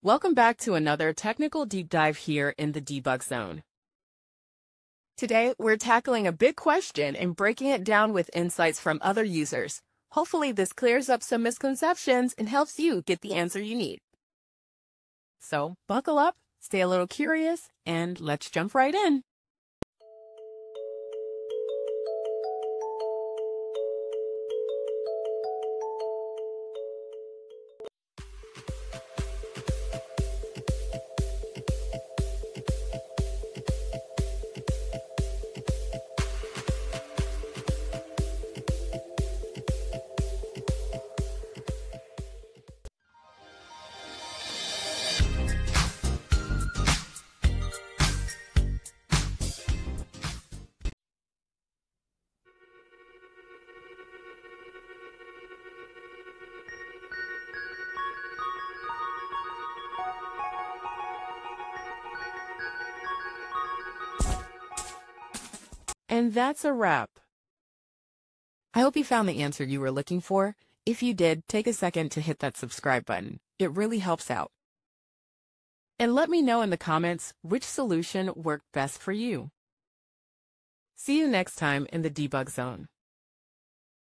Welcome back to another technical deep dive here in the debug zone. Today, we're tackling a big question and breaking it down with insights from other users. Hopefully, this clears up some misconceptions and helps you get the answer you need. So, buckle up, stay a little curious, and let's jump right in. And that's a wrap. I hope you found the answer you were looking for. If you did, take a second to hit that subscribe button. It really helps out. And let me know in the comments which solution worked best for you. See you next time in the debug zone.